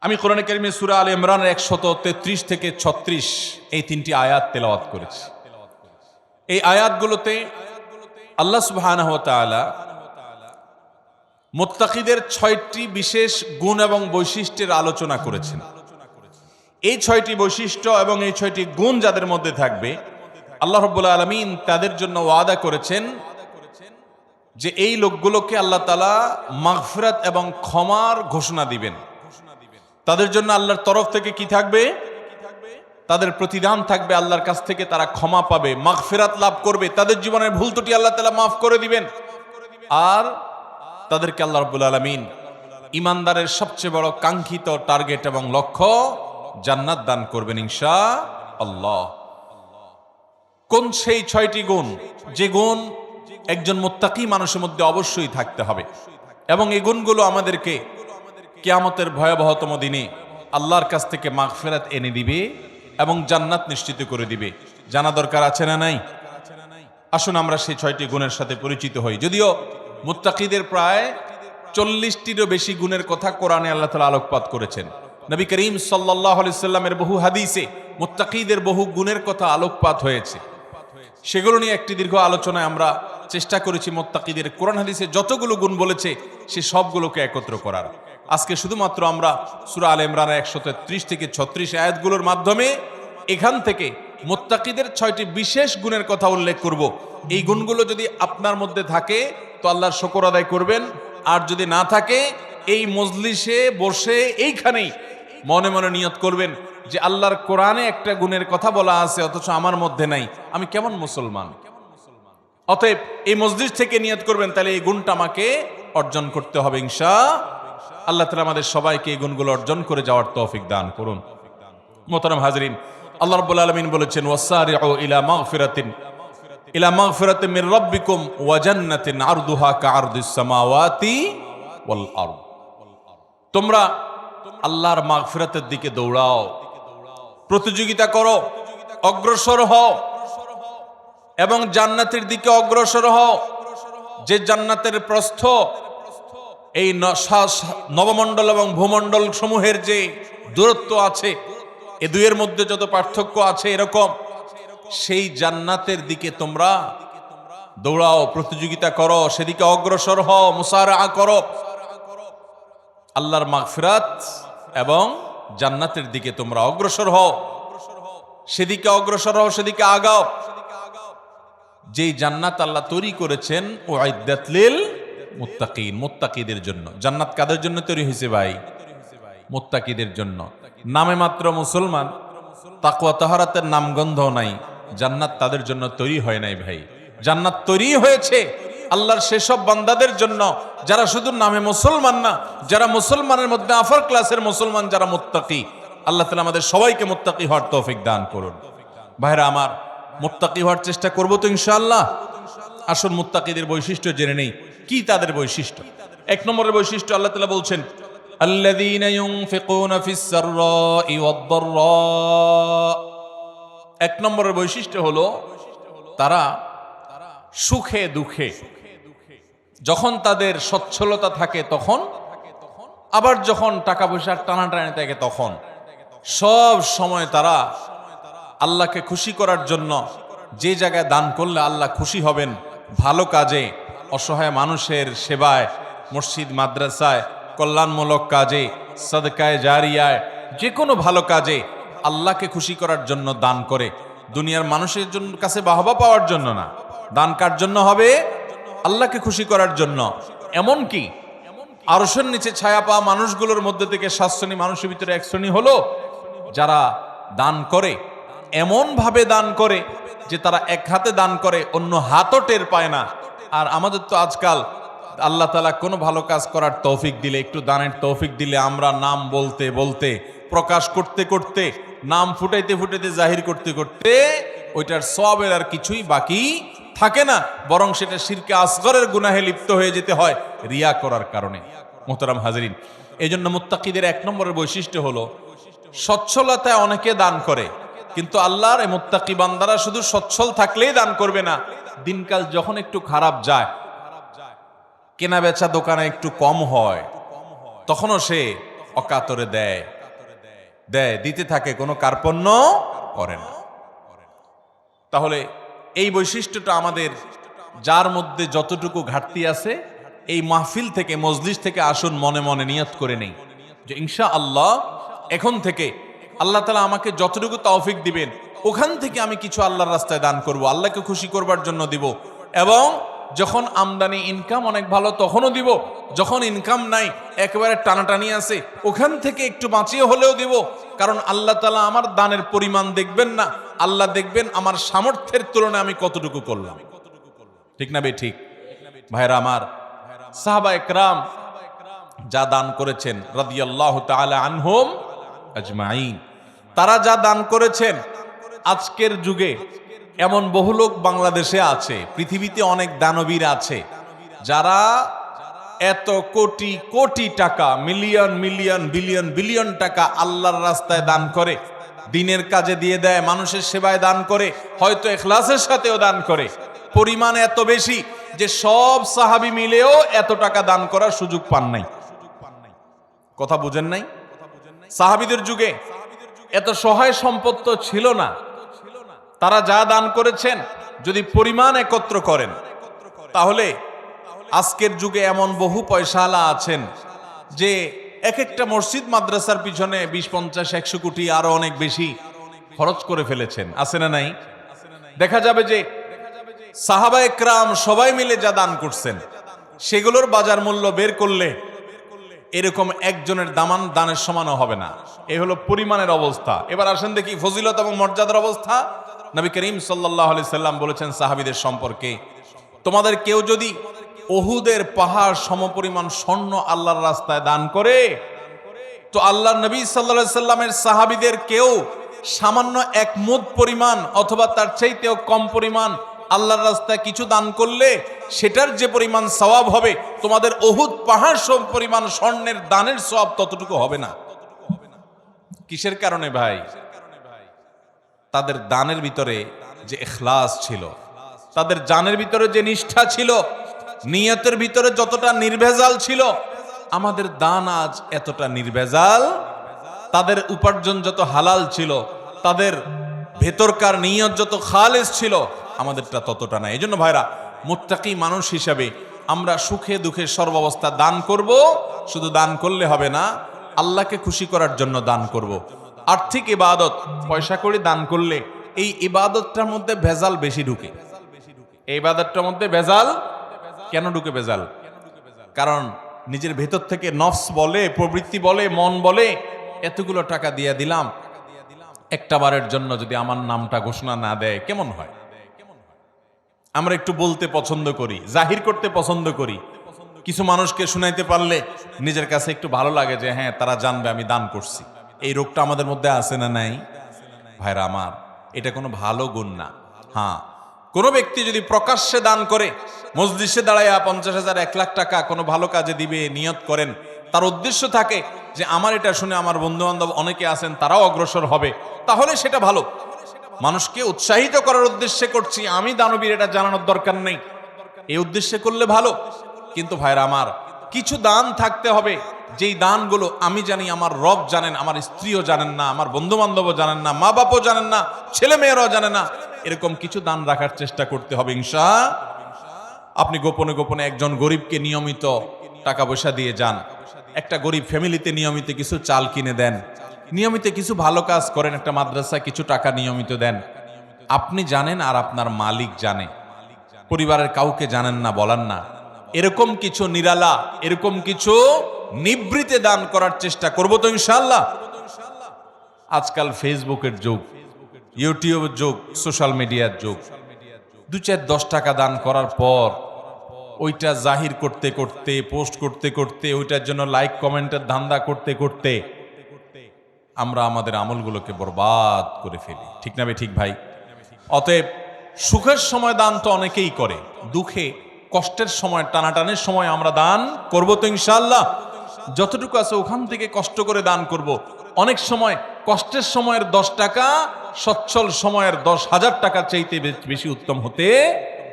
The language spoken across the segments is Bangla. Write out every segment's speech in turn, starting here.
আমি কোরআনে কারিমে সূরা আলে ইমরানের 133 থেকে 36 এই তিনটি আয়াত তেলাওয়াত করেছি। এই আয়াতগুলোতে আল্লাহ সুবহানাহু ওয়া তাআলা মুত্তাকিদের 6টি বিশেষ গুণ এবং বৈশিষ্ট্যের আলোচনা করেছেন। এই 6টি বৈশিষ্ট্য এবং এই 6টি গুণ যাদের মধ্যে থাকবে, আল্লাহ রাব্বুল আলামিন তাদের জন্য ওয়াদা করেছেন যে এই লোকগুলোকে আল্লাহ তাআলা মাগফিরাত এবং ক্ষমার ঘোষণা দিবেন। তাদের জন্য আল্লাহর তরফ থেকে কি থাকবে? তাদের প্রতিদান থাকবে, আল্লাহর কাছ থেকে তারা ক্ষমা পাবে, মাগফিরাত লাভ করবে, তাদের জীবনের ভুল ত্রুটি আল্লাহ তাআলা মাফ করে দিবেন। আর তাদেরকে আল্লাহ রাব্বুল আলামিন ঈমানদারের সবচেয়ে বড় কাঙ্ক্ষিত টার্গেট এবং লক্ষ্য জান্নাত দান করবেন ইনশাআল্লাহ। কোন সেই 6টি গুণ, যে গুণ একজন মুত্তাকি মানুষের মধ্যে অবশ্যই থাকতে হবে, এবং এই গুণগুলো আমাদেরকে কিয়ামতের ভয়াবহতম দিনে আল্লাহর কাছ থেকে মাগফিরাত এনে দিবে এবং জান্নাত নিশ্চিত করে দিবে। জানা দরকার আছে না নাই? আসুন আমরা সেই 6টি গুণের সাথে পরিচিত হই। যদিও মুত্তাকিদের প্রায় 40টিরও বেশি গুণের কথা কোরআনে আল্লাহ তাআলা আলোকপাত করেছেন। নবী করিম সাল্লাল্লাহু আলাইহি সাল্লামের বহু হাদিসে মুত্তাকিদের বহু গুণের কথা আলোকপাত হয়েছে। সেগুলো নিয়ে একটি দীর্ঘ আলোচনায় আমরা চেষ্টা করেছি মুত্তাকিদের কোরআন হাদিসে যতগুলো গুণ বলেছে সে সবগুলোকে একত্র করার। আজকে শুধুমাত্র আমরা সূরা আলে ইমরানের 133 থেকে 36 আয়াতগুলোর মাধ্যমে এখান থেকে মুত্তাকিদের 6টি বিশেষ গুণের কথা উল্লেখ করব। এই গুণগুলো যদি আপনার মধ্যে থাকে তো আল্লাহর শুকর আদায় করবেন, আর যদি না থাকে এই মজলিসে বসে এইখানেই মনে মনে নিয়ত করবেন যে আল্লাহর কোরআনে একটা গুণের কথা বলা আছে অথচ আমার মধ্যে নাই, আমি কেমন মুসলমান। অতএব এই মজলিস থেকে নিয়ত করবেন, তাহলে এই গুণটা আমাকে অর্জন করতে হবে ইনশাআল্লাহ। আল্লাহ তাআলা আমাদের সবাইকে এই গুণগুলো অর্জন করে যাওয়ার তৌফিক দান করুন। মোহতারাম হাজরিন, আল্লাহ রাব্বুল আলামিন বলেছেন ওয়াসারিউ ইলা মাগফিরাতিন মির রাব্বিকুম ওয়া জান্নাতিন আরদুহা কাআরদিস সামাওয়াতি ওয়াল আরদ। তোমরা আল্লাহর মাগফিরাতের দিকে দৌড়াও, প্রতিযোগিতা করো, অগ্রসর হও এবং জান্নাতের দিকে অগ্রসর হও। যে জান্নাতের প্রস্থ এই নবমণ্ডল এবং ভূমণ্ডল সমূহের যে দূরত্ব আছে, এ দুইয়ের মধ্যে যত পার্থক্য আছে এরকম, সেই জান্নাতের দিকে তোমরা দৌড়াও, প্রতিযোগিতা করো, সেদিকে অগ্রসর হও, মুসারাআ করো। আল্লাহর মাগফিরাত এবং জান্নাতের দিকে তোমরা অগ্রসর হও, সেদিকে অগ্রসর হও, সেদিকে আগাও। যেই জান্নাত আল্লাহ তৈরি করেছেন উইদ্দাত লিল মুত্তাকিন, মুত্তাকিদের জন্য। জান্নাত কাদের জন্য তৈরি হয়েছে ভাই? মুত্তাকিদের জন্য। নামে মাত্র মুসলমান, তাকওয়া তাহারাতের নামগন্ধ নাই, জান্নাত তাদের জন্য তৈরি হয় নাই ভাই। জান্নাত তৈরি হয়েছে আল্লাহর সেসব বান্দাদের জন্য যারা শুধু নামে মুসলমান না, যারা মুসলমানের মধ্যে আফার ক্লাসের মুসলমান, যারা মুত্তাকি। আল্লাহ তাআলা আমাদের সবাইকে মুত্তাকি হওয়ার তৌফিক দান করুন। ভাইরা আমার, মুত্তাকি হওয়ার চেষ্টা করব তো ইনশাআল্লাহ। আসুন মুত্তাকিদের বৈশিষ্ট্য জেনে নেই। কি তাদের বৈশিষ্ট্য? 1 নম্বরের বৈশিষ্ট্য আল্লাহ তাআলা বলছেন আল্লাযীনা ইউনফিকুনা ফিস সাররাই ওয়াদ দাররা। 1 নম্বরের বৈশিষ্ট্য হলো তারা সুখে দুঃখে, যখন তাদের সচ্ছলতা থাকে তখন, আবার যখন টাকা পয়সার টানাটানি থাকে তখন, সব সময় তারা আল্লাহকে খুশি করার জন্য যে জায়গায় দান করলে আল্লাহ খুশি হবেন, ভালো কাজে, অসহায় মানুষের সেবায়, মসজিদ মাদ্রাসায়, কল্যাণমূলক কাজে, সাদকায়ে জারিয়ায়, যে কোনো ভালো কাজে আল্লাহকে খুশি করার জন্য দান করে। দুনিয়ার মানুষের জন্য কাছে বাহবা পাওয়ার জন্য না, দান কার জন্য হবে? আল্লাহকে খুশি করার জন্য। এমনকি আরশের নিচে ছায়া পাওয়া মানুষগুলোর মধ্যে থেকে 7 শ্রেণী মানুষের ভিতরে 1 শ্রেণী হলো যারা দান করে, এমন ভাবে দান করে যে তারা এক হাতে দান করে, অন্য হাতও টের পায় না। আর আমাদের তো আজকাল আল্লাহ তাআলা কোনো ভালো কাজ করার তৌফিক দিলে, একটু দানের তৌফিক দিলে, আমরা নাম বলতে বলতে, প্রকাশ করতে করতে, নাম ফুটাইতে ফুটাইতে, জাহির করতে করতে ওইটার সওয়াবের আর কিছুই বাকি থাকে না, বরং সেটা শিরকে আসগরের গুনাহে লিপ্ত হয়ে যেতে হয় রিয়া করার কারণে। মোহতারাম হাজরিন, এই জন্য মুত্তাকিদের 1 নম্বরের বৈশিষ্ট্য হলো সচ্ছলতায় অনেকে দান করে, কিন্তু আল্লাহর এই মুত্তাকি বান্দারা শুধু সচ্ছল থাকলেই দান করবে না, দিনকাল যখন একটু খারাপ যায়, কেনা বেচা দোকানে একটু কম হয়, তখনও সে অকাতরে দেয়। দেয়, দিতে থাকে, কোনো কার্পণ্য করে না। তাহলে এই বৈশিষ্ট্যটা আমাদের, যার মধ্যে যতটুকু ঘাটতি আছে, এই মাহফিল থেকে, মজলিস থেকে আসুন মনে মনে নিয়ত করে নেই যে ইনশাআল্লাহ এখন থেকে আল্লাহ তাআলা আমাকে যতটুকু তৌফিক দিবেন ওখান থেকে আমি কিছু আল্লাহর রাস্তায় দান করব, আল্লাহকে খুশি করবার জন্য দিব। এবং যখন আমদানি ইনকাম অনেক ভালো তখনও দিব, যখন ইনকাম নাই একেবারে টানাটানি আছে ওখান থেকে একটু বাঁচিয়ে হলেও দিব। কারণ আল্লাহ তাআলা আমার দানের পরিমাণ দেখবেন না, আল্লাহ দেখবেন আমার সামর্থ্যের তুলনায় আমি কতটুকু করলাম। ঠিক না বে ঠিক? ভাইরা আমার, সাহাবা একরাম যা দান করেছেন রাদিয়াল্লাহু তাআলা আনহুম আজমাইন, তারা যা দান করেছেন, আজকের যুগে এমন বহু লোক বাংলাদেশে আছে, পৃথিবীতে অনেক দানবীর আছে যারা এত কোটি কোটি টাকা, মিলিয়ন মিলিয়ন বিলিয়ন বিলিয়ন টাকা আল্লাহর রাস্তায় দান করে, দিনের কাজে দিয়ে দেয়, মানুষের সেবায় দান করে, হয়তো ইখলাসের সাথেও দান করে। পরিমাণ এত বেশি যে সব সাহাবী মিলেও এত টাকা দান করার সুযোগ পান নাই। কথা বুঝেন নাই? সাহাবীদের যুগে এত সহায় সম্পদ তো ছিল না। তারা যা দান করেছেন যদি পরিমাণ একত্র করেন, তাহলে আজকের যুগে এমন বহু পয়সাওয়ালা আছেন যে এক একটা মসজিদ মাদ্রাসার পিছনে 20-50-100 কোটি আরো অনেক বেশি খরচ করে ফেলেছেন। আছে না নাই? দেখা যাবে যে সাহাবা একরাম সবাই মিলে যা দান করছেন সেগুলোর বাজার মূল্য বের করলে এরকম একজনের দানের সমানও হবে না। এই হলো পরিমাণের অবস্থা। এবার আসেন দেখি ফজিলত এবং মর্যাদার অবস্থা। নবী করিম সাল্লাল্লাহু আলাইহি সাল্লাম বলেছেন সাহাবীদের সম্পর্কে, তোমাদের কেউ যদি উহুদের পাহাড় সমপরিমাণ স্বর্ণ আল্লাহর রাস্তায় দান করে, তো আল্লাহর নবী সাল্লাল্লাহু আলাইহি সাল্লামের সাহাবীদের কেউ সামান্য এক মুদ পরিমাণ অথবা তার চাইতেও কম পরিমাণ আল্লাহর রাস্তায় কিছু দান করলে সেটার যে পরিমাণ সওয়াব হবে, তোমাদের উহুদ পাহাড় সম পরিমাণ স্বর্ণের দানের সওয়াব ততটুকু হবে না। কিসের কারণে ভাই? তাদের দানের ভিতরে যে ইখলাস ছিল, তাদের জানের ভিতরে যে নিষ্ঠা ছিল, নিয়তের ভিতরে যতটা নির্ভেজাল ছিল, আমাদের দান আজ এতটা নির্ভেজাল। তাদের উপার্জন যত হালাল ছিল, তাদের ভেতরকার নিয়ত যত খালেস ছিল, আমাদেরটা ততটা না। এই জন্য ভাইরা, মুত্তাকি মানুষ হিসাবে আমরা সুখে দুঃখে সর্বাবস্থা দান করব। শুধু দান করলে হবে না, আল্লাহকে খুশি করার জন্য দান করব। আর্থিক ইবাদত পয়সা করে দান করলে এই ইবাদতটার মধ্যে ভেজাল বেশি ঢুকে। এই ইবাদতটার মধ্যে ভেজাল কেন ঢুকে? ভেজাল কারণ নিজের ভেতর থেকে নফস বলে, প্রবৃত্তি বলে, মন বলে, এতগুলো টাকা দিয়ে দিলাম, একটা বারের জন্য যদি আমার নামটা ঘোষণা না দেয় কেমন হয়? আমরা একটু বলতে পছন্দ করি, জাহির করতে পছন্দ করি। কিছু মানুষকে শুনাইতে পারলে নিজের কাছে একটু ভালো লাগে যে হ্যাঁ, তারা জানবে আমি দান করছি। এই রোগটা আমাদের মধ্যে আছে না নাই? ভাইরা আমার, এটা কোনো ভালো গুণ না। হ্যাঁ, কোনো ব্যক্তি যদি প্রকাশ্যে দান করে, মজলিসে দাঁড়াইয়া 50,000 1 লাখ টাকা কোনো ভালো কাজে দিবে নিয়ত করেন, তার উদ্দেশ্য থাকে যে আমার এটা শুনে আমার বন্ধু বান্ধব অনেকে আছেন তারাও অগ্রসর হবে, তাহলে সেটা ভালো। মানুষকে উৎসাহিত করার উদ্দেশ্যে করছি, আমি দানবীর, এটা জানানোর দরকার নেই, এই উদ্দেশ্যে করলে ভালো। কিন্তু ভাইরা আমার, কিছু দান থাকতে হবে যেই দানগুলো আমি জানি, আমার রব জানেন, আমার স্ত্রীও জানেন না, আমার বন্ধু বান্ধবও জানেন না, মা বাপও জানেন না, ছেলে মেয়েরাও জানে না। এরকম কিছু দান রাখার চেষ্টা করতে হবে ইনশাআল্লাহ। আপনি গোপনে গোপনে একজন গরিবকে নিয়মিত টাকা পয়সা দিয়ে যান, একটা গরিব ফ্যামিলিতে নিয়মিত কিছু চাল কিনে দেন, নিয়মিত কিছু ভালো কাজ করেন, একটা মাদ্রাসায় কিছু টাকা নিয়মিত দেন। আপনি জানেন আর আপনার মালিক জানে, পরিবারের কাউকে জানেন না, বলান না। এরকম কিছু নিরালা, এরকম কিছু নিবৃতে দান করার চেষ্টা করব তো ইনশাআল্লাহ। আজকাল ফেসবুকের যুগ, ইউটিউবের যুগ, সোশ্যাল মিডিয়ার যুগ। 2-4-10 টাকা দান করার পর ওইটা জাহির করতে করতে, পোস্ট করতে করতে, ওইটার জন্য লাইক কমেন্টের ধান্দা করতে করতে আমরা আমাদের আমলগুলোকে বরবাদ করে ফেলি। ঠিক না ঠিক ভাই? অতএব সুখের সময় দান তো অনেকেই করে, দুঃখে কষ্টের সময়, টানাটানের সময় আমরা দান করব তো ইনশাআল্লাহ। যতটুকু আছে ওখান থেকে কষ্ট করে দান করব। অনেক সময় কষ্টের সময়ের 10 টাকা সচ্ছল সময়ের 10,000 টাকা চাইতে বেশি উত্তম হতে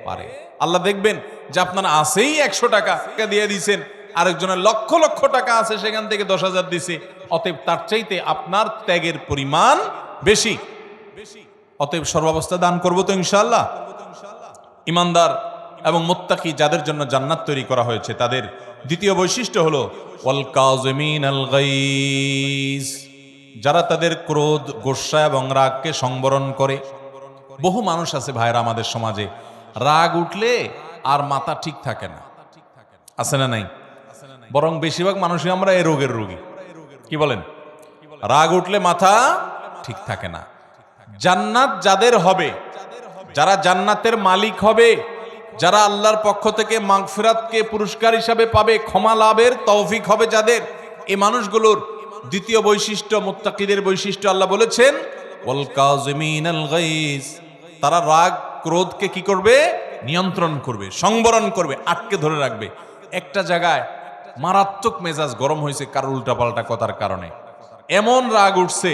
পারে। আল্লাহ দেখবেন যে আপনারা আছেই 100 টাকা দিয়ে দিয়েছেন, আরেকজনের লক্ষ লক্ষ টাকা আছে সেখান থেকে 10,000 দিছে, অতএব তার চাইতে আপনার ত্যাগের পরিমাণ বেশি। অতএব সর্বাবস্থা দান করব তো ইনশাআল্লাহ। ইমানদার এবং মুত্তাকি যাদের জন্য জান্নাত তৈরি করা হয়েছে তাদের দ্বিতীয় বৈশিষ্ট্য হলো ওয়াল কাযিমিনাল গাইজ, যারা তাদের ক্রোধ, গোসা এবং রাগকে সংবরণ করে। বহু মানুষ আছে ভাইরা আমাদের সমাজে, রাগ উঠলে আর মাথা ঠিক থাকে না, আছে না নাই? বরং বেশিরভাগ মানুষই আমরা এই রোগের রোগী। কি বলেন? রাগ উঠলে মাথা ঠিক থাকে না। জান্নাত যাদের হবে, যারা জান্নাতের মালিক হবে, যারা আল্লাহর পক্ষ থেকে মাগফিরাতকে পুরস্কার হিসাবে পাবে, ক্ষমা লাভের তৌফিক হবে যাদের, এই মানুষগুলোর দ্বিতীয় বৈশিষ্ট্য, মুত্তাকিদের বৈশিষ্ট্য আল্লাহ বলেছেন ওয়াল কাযিমিনাল গাইজ, তারা রাগ ক্রোধকে কি করবে? নিয়ন্ত্রণ করবে, সংবরণ করবে, আটকে ধরে রাখবে। একটা জায়গায় মারাত্মক মেজাজ গরম হয়েছে কারোর উল্টাপাল্টা কথার কারণে, এমন রাগ উঠছে,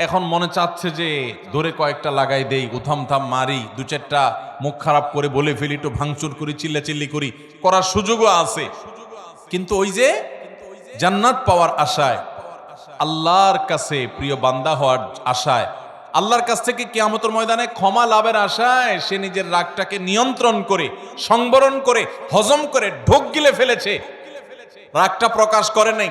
এখন মনে চাচ্ছে যে ধরে কয়েকটা লাগাই দেই, উথাম থাম মারি, দু চারটা মুখ খারাপ করে বলে ফেলি, একটু ভাঙচুর করি, চিল্লাচিল্লি করি, করার সুযোগও আছে। কিন্তু ওই যে জান্নাত পাওয়ার আশায়, আল্লাহর কাছে প্রিয় বান্দা হওয়ার আশায়, আল্লাহর কাছ থেকে কিয়ামতের ময়দানে ক্ষমা লাভের আশায় সে নিজের রাগটাকে নিয়ন্ত্রণ করে, সংবরণ করে, হজম করে ঢোক গিলে ফেলেছে, রাগটা প্রকাশ করে নাই।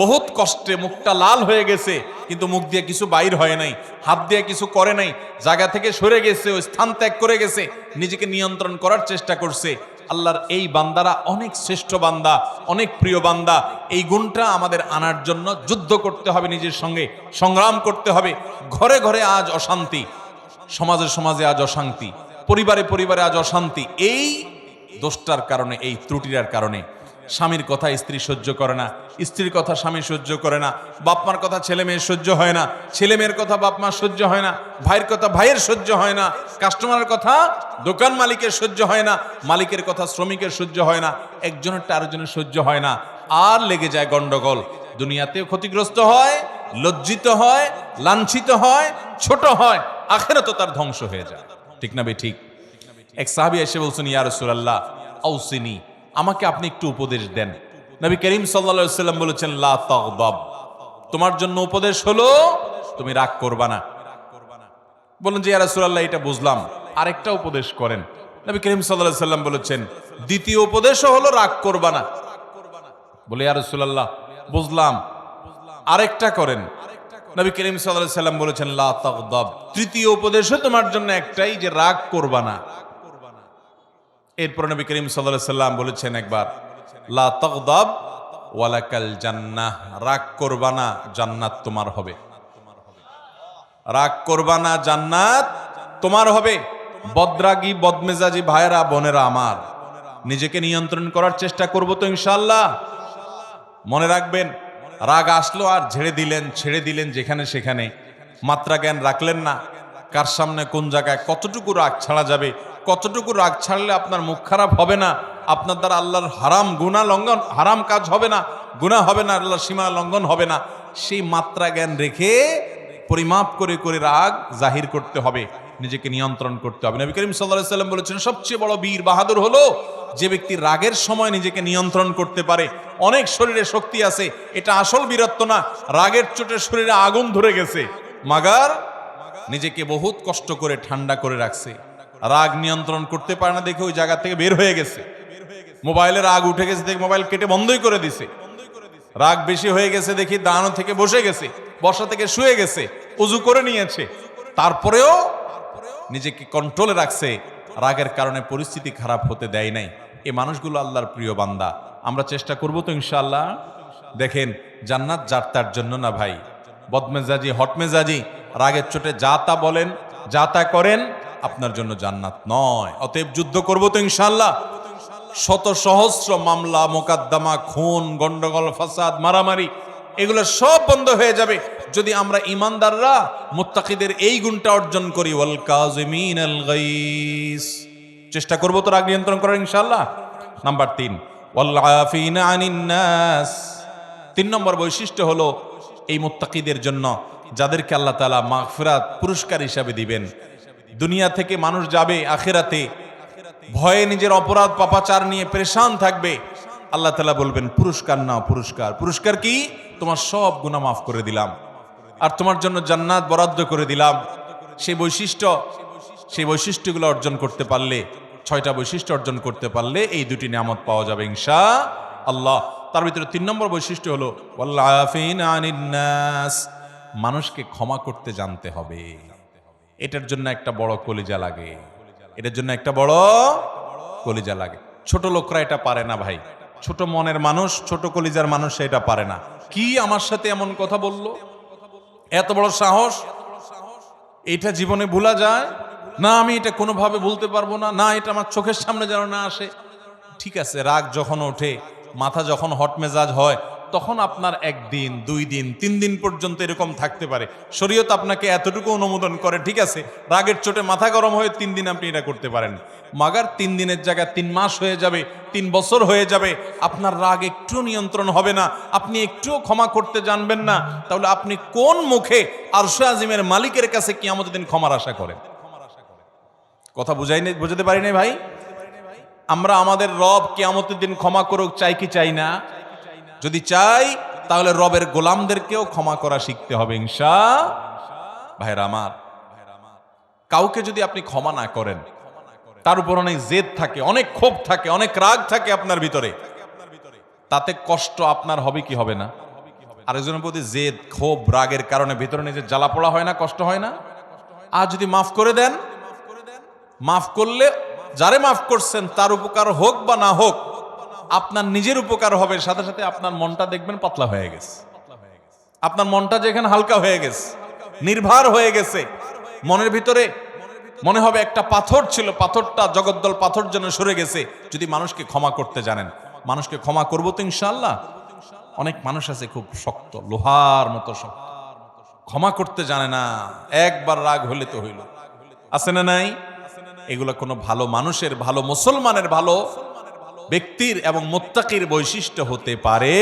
বহুত কষ্টে মুখটা লাল হয়ে গেছে, কিন্তু মুখ দিয়ে কিছু বাইর হয় নাই, হাত দিয়ে কিছু করে নাই, জায়গা থেকে সরে গেছে, ওই স্থান ত্যাগ করে গেছে, নিজেকে নিয়ন্ত্রণ করার চেষ্টা করছে। আল্লাহর এই বান্দারা অনেক শ্রেষ্ঠ বান্দা, অনেক প্রিয় বান্দা। এই গুণটা আমাদের আনার জন্য যুদ্ধ করতে হবে, নিজের সঙ্গে সংগ্রাম করতে হবে। ঘরে ঘরে আজ অশান্তি, সমাজে সমাজে আজ অশান্তি, পরিবারে পরিবারে আজ অশান্তি। এই দোষটার কারণে, এই ত্রুটির কারণে। স্বামীর কথা স্ত্রী সহ্য করে না, স্ত্রীর কথা স্বামী সহ্য করে না, বাপ মার কথা ছেলে মেয়ের সহ্য হয় না, ছেলে মেয়ের কথা বাপ মার সহ্য হয় না, ভাইয়ের কথা ভাইয়ের সহ্য হয় না, কাস্টমারের কথা দোকান মালিকের সহ্য হয় না, মালিকের কথা শ্রমিকের সহ্য হয় না, একজনের আরেকজনের সহ্য হয় না, আর লেগে যায় গন্ডগোল। দুনিয়াতেও ক্ষতিগ্রস্ত হয়, লজ্জিত হয়, লাঞ্ছিত হয়, ছোট হয়, আখিরাতেও তার ধ্বংস হয়ে যায়। ঠিক না বে ঠিক? এক সাহাবী এসে বলছেন, ইয়া রাসূলুল্লাহ আউসিনি, আমাকে আপনি একটু উপদেশ দেন। নবী করিম সাল্লাল্লাহু আলাইহি ওয়াসাল্লাম বলেছেন, লা তাগদাব, তোমার জন্য উপদেশ হলো তুমি রাগ করবা না। বলেন যে ইয়া রাসূলুল্লাহ এটা বুঝলাম, আরেকটা উপদেশ করেন। নবী করিম সাল্লাল্লাহু আলাইহি ওয়াসাল্লাম বলেছেন, দ্বিতীয় উপদেশও হলো রাগ করবা না। বলে ইয়া রাসূলুল্লাহ বুঝলাম, আরেকটা করেন। নবী করিম সাল্লাল্লাহু আলাইহি ওয়াসাল্লাম বলেছেন, লা তাগদাব, তৃতীয় উপদেশও তোমার জন্য একটাই, যে রাগ করবা না। এরপর নবী করিম সাল্লাল্লাহু আলাইহি ওয়াসাল্লাম বলেছেন একবার, লা তাগদাব ওয়ালাকাল জান্নাহ, রাগ করবা না, জান্নাত তোমার হবে। রাগ করবা না, জান্নাত তোমার হবে। বদরাগী বদমেজাজি ভাইয়েরা বোনেরা আমার, নিজেকে নিয়ন্ত্রণ করার চেষ্টা করব তো ইনশাআল্লাহ। মনে রাখবেন, রাগ আসলো আর ছেড়ে দিলেন যেখানে সেখানে, মাত্রা জ্ঞান রাখলেন না, কার সামনে কোন জায়গায় কতটুকু রাগ ছাড়া যাবে, কতটুকু রাগ ছাড়লে আপনার মুখ খারাপ হবে না, আপনার দ্বারা আল্লাহর হারাম গুনাহ লঙ্ঘন, হারাম কাজ হবে না, গুনাহ হবে না, আল্লাহর সীমা লঙ্ঘন হবে না, সেই মাত্রা জ্ঞান রেখে পরিমাপ করে করে রাগ জাহির করতে হবে, নিজেকে নিয়ন্ত্রণ করতে হবে। নবী করিম সাল্লাল্লাহু আলাইহি ওয়াসাল্লাম বলেছেন, সবচেয়ে বড় বীর বাহাদুর হলো যে ব্যক্তি রাগের সময় নিজেকে নিয়ন্ত্রণ করতে পারে। অনেক শরীরে শক্তি আছে, এটা আসল বীরত্ব না, রাগের চোটে শরীরে আগুন ধরে গেছে, মাগার নিজেকে বহুত কষ্ট করে ঠান্ডা করে রাখছে, রাগ নিয়ন্ত্রণ করতে পারে না দেখে ওই জায়গা থেকে বের হয়ে গেছে। মোবাইলে রাগ উঠে গেছে দেখে মোবাইল কেটে বন্ধই করে দিছে। রাগ বেশি হয়ে গেছে দেখি দাঁড়ানো থেকে বসে গেছে, বসা থেকে শুয়ে গেছে, উজু করে নিয়েছে, তারপরেও নিজেকে কন্ট্রোলে রাখছে, রাগের কারণে পরিস্থিতি খারাপ হতে দেয় নাই। এই মানুষগুলো আল্লাহর প্রিয় বান্দা। আমরা চেষ্টা করব তো ইনশাআল্লাহ। দেখেন, জান্নাত যার তার জন্য না ভাই। বদমেজাজি, হটমেজাজি, রাগের চোটে যা তা বলেন, যা তা করেন, আপনার জন্য জান্নাত নয়। অতএব যুদ্ধ করব তো ইনশাআল্লাহ। শত সহস্র মামলা মোকদ্দমা, খুন, গন্ডগোল, ফাসাদ, মারামারি, এগুলো সব বন্ধ হয়ে যাবে যদি আমরা ইমানদাররা মুত্তাকিদের এই গুণটা অর্জন করি, ওয়াল কাযিমিনাল গাইজ। চেষ্টা করব তো রাগ নিয়ন্ত্রণ করার ইনশাআল্লাহ। নাম্বার 3, ওয়াল আফিনা আনিন নাস। 3 নম্বর বৈশিষ্ট্য হলো এই মুত্তাকিদের জন্য, যাদেরকে আল্লাহ তাআলা মাগফিরাত পুরস্কার হিসাবে দিবেন। দুনিয়া থেকে মানুষ যাবে আখিরাতে ভয়ে নিজের অপরাধ পাপাচার নিয়ে পেরেশান থাকবে, আল্লাহ তাআলা বলবেন পুরস্কার নাও, পুরস্কার। পুরস্কার কি? তোমার সব গুনাহ মাফ করে দিলাম আর তোমার জন্য জান্নাত বরাদ্দ করে দিলাম। সেই বৈশিষ্ট্যগুলো অর্জন করতে পারলে, 6টা বৈশিষ্ট্য অর্জন করতে পারলে এই দুটি নিয়ামত পাওয়া যাবে ইনশাআল্লাহ। তার ভিতরে 3 নম্বর বৈশিষ্ট্য হলো ওয়াল্লাফিনা আনিন নাস, মানুষকে ক্ষমা করতে জানতে হবে। এটার জন্য একটা বড় কলিজা লাগে, এটার জন্য একটা বড় কলিজা লাগে। ছোট লোকরা এটা পারে না ভাই, ছোট মনের মানুষ, ছোট কলিজার মানুষ এটা পারে না। কি আমার সাথে এমন কথা বলল, এত বড় সাহস, এটা জীবনে ভোলা যায় না? আমি এটা কোনোভাবে ভুলতে পারবো না, না এটা আমার চোখের সামনে যেন না আসে। ঠিক আছে, রাগ যখন ওঠে, মাথা যখন হট মেজাজ হয়, তখন আপনার 1 দিন 2 দিন 3 দিন পর্যন্ত এরকম থাকতে পারে। শরীয়ত আপনাকে এতটুকু অনুমোদন করে, ঠিক আছে, রাগের চোটে মাথা গরম হয়ে 3 দিন আপনি এটা করতে পারেন। মাগার 3 দিনের জায়গায় 3 মাস হয়ে যাবে, 3 বছর হয়ে যাবে, আপনার রাগ একটু নিয়ন্ত্রণ হবে না, আপনি একটুও ক্ষমা করতে জানবেন না, তাহলে আপনি কোন মুখে আরশে আজিমের মালিকের কাছে কিয়ামতের দিন ক্ষমার আশা করেন? কথা বুঝাতে পারি নাই ভাই? আমরা আমাদের রব কিয়ামতের দিন ক্ষমা করুক চাই কি চাই না? যদি চাই তাহলে রবের গোলামদেরকেও ক্ষমা করা শিখতে হবে ভাইরা আমার। কাউকে যদি আপনি ক্ষমা না করেন, তার উপর অনেক জেদ থাকে, অনেক ক্ষোভ থাকে, অনেক রাগ থাকে আপনার ভিতরে, তাতে কষ্ট আপনার হবে কি হবে না? আরেকজনের প্রতি জেদ ক্ষোভ রাগের কারণে ভিতরে নিজের জ্বালা পোড়া হয় না, কষ্ট হয় না? আর যদি মাফ করে দেন, মাফ করলে যারে মাফ করছেন তার উপকার হোক বা না হোক, আপনার নিজের উপকার হবে, সাথে সাথে আপনার মনটা দেখবেন পাতলা হয়ে গেছে, আপনার মনটা যেখানে হালকা হয়ে গেছে, নির্ভার হয়ে গেছে, মনের ভিতরে মনে হবে একটা পাথর ছিল, পাথরটা জগদ্দল পাথর যেন সরে গেছে। যদি মানুষকে ক্ষমা করতে জানেন, মানুষকে ক্ষমা করবো তো ইনশাআল্লাহ। অনেক মানুষ আছে খুব শক্ত, লোহার মতো শক্ত, ক্ষমা করতে জানে না, একবার রাগ হলে তো হইল, আছে না নাই? এগুলো কোনো ভালো মানুষের, ভালো মুসলমানের, ভালো ব্যক্তির এবং মুত্তাকির বৈশিষ্ট্য হতে পারে।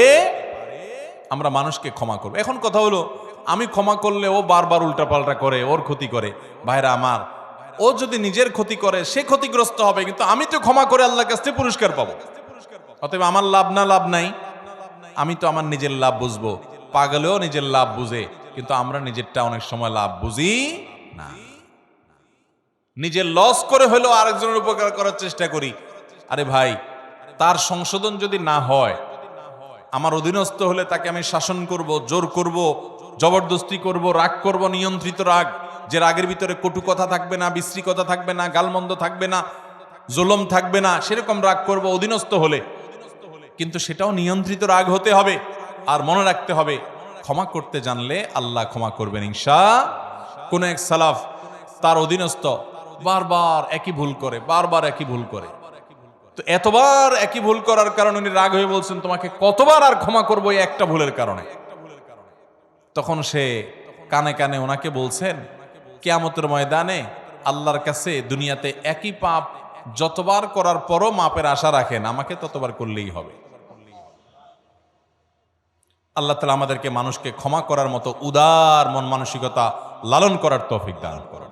আমরা মানুষকে ক্ষমা করব। এখন কথা হলো, আমি ক্ষমা করলে ও বারবার উল্টাপাল্টা করে, ওর ক্ষতি করে। ভাইরা আমার, ও যদি নিজের ক্ষতি করে সে ক্ষতিগ্রস্ত হবে, কিন্তু আমি তো ক্ষমা করে আল্লাহর কাছ থেকে পুরস্কার পাবো। অতএব আমার লাভ না লাভ নাই, আমি তো আমার নিজের লাভ বুঝবো। পাগলেও নিজের লাভ বুঝে, কিন্তু আমরা নিজেরটা অনেক সময় লাভ বুঝি না। নিজের লস করে হলেও আরেকজনের উপকার করার চেষ্টা করি। আরে ভাই, তার সংশোধন যদি না হয়, আমার অধীনস্থ হলে তাকে আমি শাসন করব, জোর করব, জবরদস্তি করব, রাগ করব, নিয়ন্ত্রিত রাগ, যে রাগের ভিতরে কটু কথা থাকবে না, বিশ্রী কথা থাকবে না, গালমন্দ থাকবে না, জুলুম থাকবে না, সেরকম রাগ করব অধীনস্থ হলে। কিন্তু সেটাও নিয়ন্ত্রিত রাগ হতে হবে। আর মনে রাখতে হবে, ক্ষমা করতে জানলে আল্লাহ ক্ষমা করবেন ইনশাআল্লাহ। কোন এক সালাফ, তার অধীনস্থ বারবার একই ভুল করে, বারবার একই ভুল করে, তো এতবার একই ভুল করার কারণে উনি রাগ হয়ে বলছেন, তোমাকে কতবার আর ক্ষমা করবো এই একটা ভুলের কারণে? তখন সে কানে কানে ওনাকে বলছেন, কিয়ামতের ময়দানে আল্লাহর কাছে দুনিয়াতে একই পাপ যতবার করার পরও মাপের আশা রাখেন, আমাকে ততবার করলেই হবে। আল্লাহ তাআলা আমাদেরকে মানুষকে ক্ষমা করার মতো উদার মন মানসিকতা লালন করার তৌফিক দান করেন।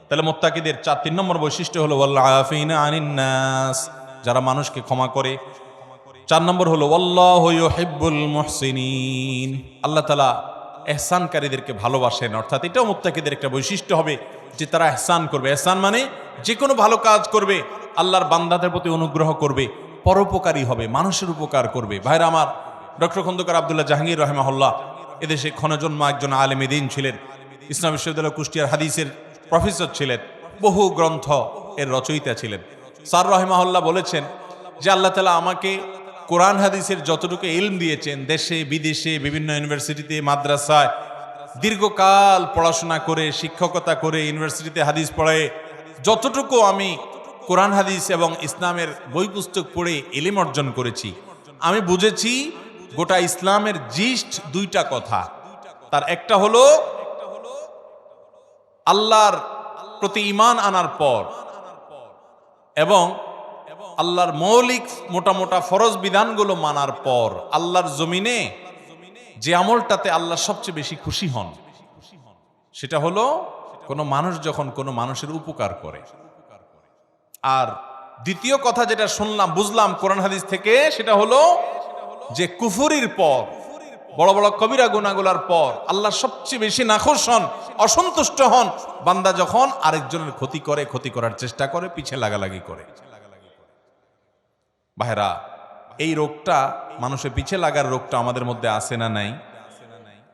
তাহলে মুত্তাকিদের 3 নম্বর বৈশিষ্ট্য হলো ওয়াল্লাফিনা আনিন নাস, যারা মানুষকে ক্ষমা করে। 4 নম্বর হলো ওয়াল্লাহু ইউহিব্বুল মুহসিনিন, আল্লাহ তাআলা ইহসানকারীদেরকে ভালোবাসেন। অর্থাৎ এটাও মুত্তাকিদের একটা বৈশিষ্ট্য হবে যে তারা ইহসান করবে। ইহসান মানে যে কোনো ভালো কাজ করবে, আল্লাহর বান্দাদের প্রতি অনুগ্রহ করবে, পরোপকারী হবে, মানুষের উপকার করবে। ভাইরা আমার, ডক্টর খন্দকার আব্দুল্লাহ জাহাঙ্গীর রাহিমাহুল্লাহ এদেশে ক্ষণজন্ম একজন আলেমে দ্বীন ছিলেন, ইসলাম বিশ্ববিদ্যালয় কুষ্টিয়ার হাদিসের প্রফেসর ছিলেন, বহু গ্রন্থ এর রচয়িতা ছিলেন। স্যার রাহিমাহুল্লাহ বলেছেন যে আল্লাহ তাআলা আমাকে কোরআন হাদিসের যতটুকু ইলম দিয়েছেন, দেশে বিদেশে বিভিন্ন ইউনিভার্সিটিতে মাদ্রাসায় দীর্ঘকাল পড়াশোনা করে, শিক্ষকতা করে, ইউনিভার্সিটিতে হাদিস পড়ায়, যতটুকু আমি কোরআন হাদিস এবং ইসলামের বই পুস্তক পড়ে ইলম অর্জন করেছি, আমি বুঝেছি গোটা ইসলামের জিস্ট 2টা কথা। তার একটা হলো আল্লাহর প্রতি ঈমান আনার পর এবং আল্লাহর মৌলিক মোটা মোটা ফরজ বিধানগুলো মানার পর আল্লাহর জমিনে যে আমলটাতে আল্লাহ সবচেয়ে বেশি খুশি হন, সেটা হলো কোনো মানুষ যখন কোনো মানুষের উপকার করে। আর দ্বিতীয় কথা যেটা শুনলাম বুঝলাম কোরআন হাদিস থেকে, সেটা হলো যে কুফরির পর, বড় বড় কবিরা গুনাহগুলোর পর আল্লাহ সবচেয়ে বেশি নাখোশ হন, অসন্তুষ্ট হন বান্দা যখন আরেকজনের ক্ষতি করে, ক্ষতি করার চেষ্টা করে, পিছে লাগালাগি করে। ভাইরা, এই রোগটা, মানুষের পিছে লাগার রোগটা আমাদের মধ্যে আছে না নাই?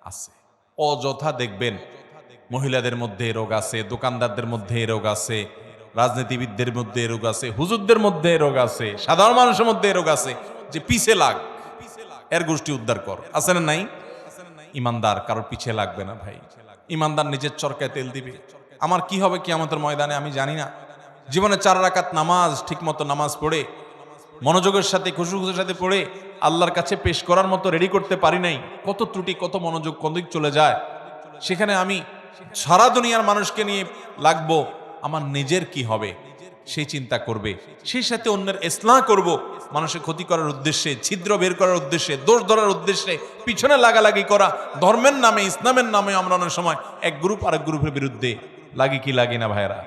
আছে। অযথা দেখবেন মহিলাদের মধ্যে রোগ আছে, দোকানদারদের মধ্যে রোগ আছে, রাজনীতিবিদদের মধ্যে রোগ আছে, হুজুরদের মধ্যে রোগ আছে, সাধারণ মানুষের মধ্যে রোগ আছে, যে পিছে লাগ, এর গোষ্ঠী উদ্ধার কর, আছে না নাই? ইমানদার কারোর পিছে লাগবে না ভাই। ইমানদার নিজের চরকায় তেল দিবে। আমার কি হবে কিয়ামতের ময়দানে আমি জানি না। জীবনে 4 রাকাত নামাজ ঠিকমতো নামাজ পড়ে, মনোযোগের সাথে, খুশুখুশুর সাথে পড়ে আল্লাহর কাছে পেশ করার মতো রেডি করতে পারি নাই। কত ত্রুটি, কত মনোযোগ কোন দিক চলে যায়। সেখানে আমি সারা দুনিয়ার মানুষকে নিয়ে লাগবো, আমার নিজের কি হবে সেই চিন্তা করবে, সেই সাথে অন্যের ইসলাহ করব, মানুষের ক্ষতি করার উদ্দেশ্যে, ছিদ্র বের করার উদ্দেশ্যে, দোষ ধরার উদ্দেশ্যে পিছনে লাগালাগি করা, ধর্মের নামে, ইসলামের নামে আমরা অনেক সময় এক গ্রুপ আরেক গ্রুপের বিরুদ্ধে লাগি কি লাগি না ভাইরা,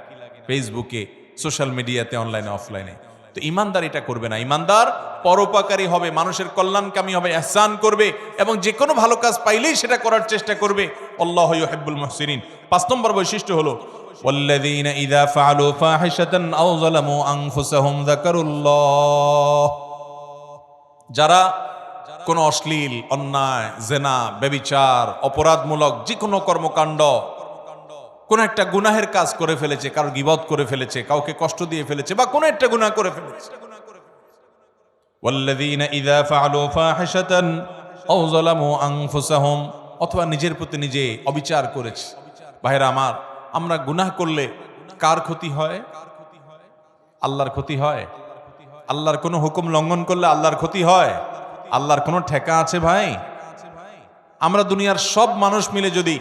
ফেসবুকে, সোশ্যাল মিডিয়াতে, অনলাইনে, অফলাইনে। তো ইমানদার এটা করবে না। ইমানদার পরোপকারী হবে, মানুষের কল্যাণকামী হবে, ইহসান করবে এবং যে কোনো ভালো কাজ পাইলেই সেটা করার চেষ্টা করবে। আল্লাহু ইউহিব্বুল মুহসিনিন। 5 নম্বর বৈশিষ্ট্য হলো ওয়াল্লাযীনা ইযা ফাআলু ফাহিশাতান আও যালামু আনফুসাহুম যাকারুল্লাহ। যারা কোনো অশ্লীল, অন্যায়, জেনা, ব্যভিচার, অপরাধমূলক যে কোনো কর্মকাণ্ড, কোন একটা গুনাহের কাজ করে ফেলেছে, কারো গীবত করে ফেলেছে, কাউকে কষ্ট দিয়ে ফেলেছে, বা কোন একটা গুনাহ করে ফেলেছে, ওয়াল্লাযীনা ইযা ফাআলু ফাহিশাতান আও যালামু আনফুসাহুম, অথবা নিজের প্রতি নিজে অবিচার করেছে। ভাইরা আমার, আমরা গুনাহ করলে কার ক্ষতি হয়? আল্লাহর ক্ষতি হয়। আল্লাহর কোনো হুকুম লঙ্ঘন করলে আল্লাহর ক্ষতি হয়। আল্লাহর কোনো ঠেকা আছে ভাই? আমরা দুনিয়ার সব মানুষ মিলে যদি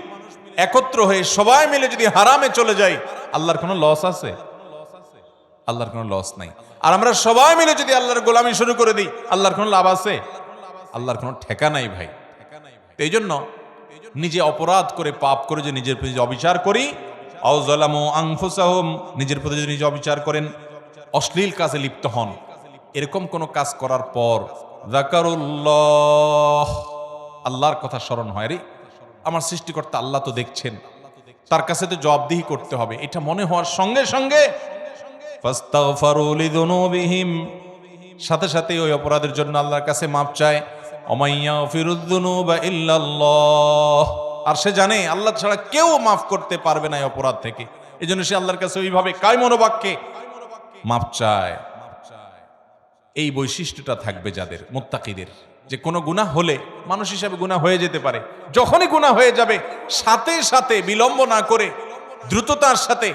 একত্র হয়ে সবাই মিলে যদি হারামে চলে যাই, আল্লাহর কোনো লস আছে? আল্লাহর কোনো লস নাই। আর আমরা সবাই মিলে যদি আল্লাহর গোলামি শুরু করে দিই, আল্লাহর কোনো লাভ আছে? আল্লাহর কোনো ঠেকা নাই ভাই। এই জন্য নিজে অপরাধ করে, পাপ করে যে নিজের প্রতি অবিচার করি, আও যালামু আনফুসাহুম, নিজের প্রতি যদি নিজে অবিচার করেন, অশ্লীল কাজে লিপ্ত হন, এরকম কোনো কাজ করার পর যাকারুল্লাহ, আল্লাহর কথা স্মরণ হয়, রে আমার সৃষ্টিকর্তা আল্লাহ তো দেখছেন, তার কাছে তো জবাবদিহি করতে হবে, এটা মনে হওয়ার সঙ্গে সঙ্গে ফাস্তাগফারু লিযুনুবিহিম, সাথে সাথে ওই অপরাধের জন্য আল্লাহর কাছে মাপ চায়। ওয়া ইয়াগফিরুয যুনুবা ইল্লাল্লাহ, আর সে জানে আল্লাহ ছাড়া কেউ মাফ করতে পারবে না এই অপরাধ থেকে। এজন্য সে আল্লাহর কাছে ওইভাবে কায় মনোবাক্যে মাপ চায়। এই বৈশিষ্ট্যটা থাকবে যাদের, মুত্তাকিদের, যে কোনো গুনাহ হলে, মানুষ হিসাবে গুনাহ হয়ে যেতে পারে, যখনই গুনাহ হয়ে যাবে সাথে সাথে বিলম্ব না করে দ্রুততার সাথে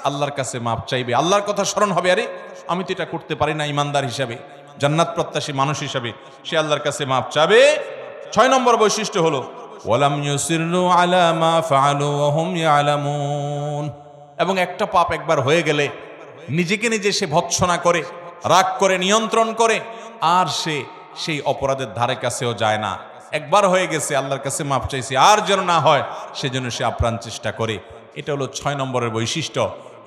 আল্লাহর কাছে মাপ চাইবে। আল্লাহর কথা স্মরণ হবে, আরে আমি তো এটা করতে পারি না, ইমানদার হিসাবে, জান্নাত প্রত্যাশী মানুষ হিসাবে সে আল্লাহর কাছে মাপ চাবে। 6 নম্বর বৈশিষ্ট্য হলো ওয়ালাম ইউসিরু আলা মা ফাআলু ওয়া হুম ইয়ালামুন, এবং একটা পাপ একবার হয়ে গেলে নিজেকে নিজে সে ভৎসনা করে, রাগ করে, নিয়ন্ত্রণ করে, আর সে সেই অপরাধের ধারে কাছেও যায় না। একবার হয়ে গেছে, আল্লাহর কাছে মাপ চাইছে, আর যেন না হয় সেজন্য সে আপ্রাণ চেষ্টা করে। এটা হলো 6 নম্বরের বৈশিষ্ট্য।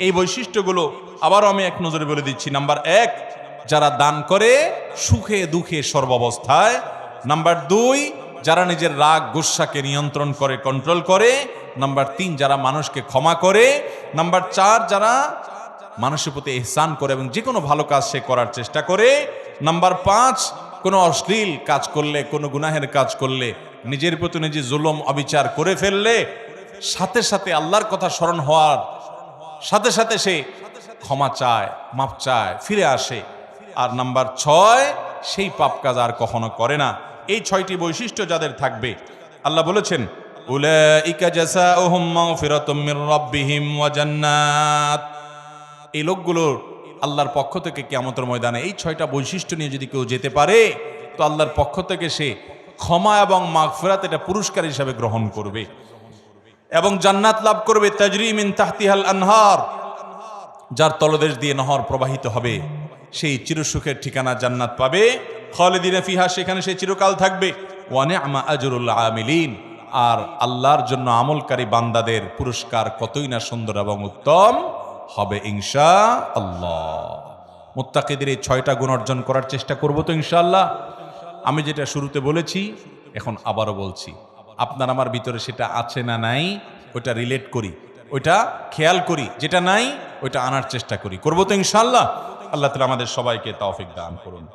এই বৈশিষ্ট্যগুলো আবারও আমি এক নজরে বলে দিচ্ছি। নাম্বার 1, যারা দান করে সুখে দুঃখে সর্বাবস্থায়। নাম্বার 2, যারা নিজের রাগ গুসাকে নিয়ন্ত্রণ করে, কন্ট্রোল করে। নাম্বার 3, যারা মানুষকে ক্ষমা করে। নাম্বার 4, যারা মানুষের প্রতি ইহসান করে এবং যে কোনো ভালো কাজ সে করার চেষ্টা করে। নাম্বার 5, কোনো অশ্লীল কাজ করলে, কোনো গুনাহের কাজ করলে, নিজের প্রতি নিজে জুলুম অবিচার করে ফেললে সাথে সাথে আল্লাহর কথা স্মরণ হওয়ার সাথে সাথে সে ক্ষমা চায়, মাপ চায়, ফিরে আসে। আর নাম্বার 6, সেই পাপ কাজ আর কখনো করে না। এই 6টি বৈশিষ্ট্য যাদের থাকবে, আল্লাহ বলেছেন উলাইকা জাযাউহুম মাগফিরাতুম মির রাব্বিহিম ওয়া জান্নাত, এই লোকগুলোর আল্লাহর পক্ষ থেকে কিয়ামতের ময়দানে এই 6টা বৈশিষ্ট্য নিয়ে যদি কেউ যেতে পারে, তো আল্লাহর পক্ষ থেকে সে ক্ষমা এবং মাগফিরাত এটা পুরস্কার হিসাবে গ্রহণ করবে এবং জান্নাত লাভ করবে। তাজরি মিন তাহতিহাল আনহার, যার তলদেশ দিয়ে নহর প্রবাহিত হবে, সেই চিরসুখের ঠিকানা জান্নাত পাবে। খালিদিনা ফিহা, সেখানে সে চিরকাল থাকবে। ওয়া নি'মা আজরুল আমিলিন, আর আল্লাহর জন্য আমলকারী বান্দাদের পুরস্কার কতই না সুন্দর এবং উত্তম হবে ইনশাআল্লাহ। মুত্তাকিদের এই 6টা গুণ অর্জন করার চেষ্টা করব তো ইনশাআল্লাহ। আমি যেটা শুরুতে বলেছি এখন আবারও বলছি, আপনার আমার ভিতরে সেটা আছে না নাই ওইটা রিলেট করি, ওইটা খেয়াল করি, যেটা নাই ওইটা আনার চেষ্টা করি, করবো তো ইনশাআল্লাহ। আল্লাহ তাআলা আমাদের সবাইকে তৌফিক দান করুন।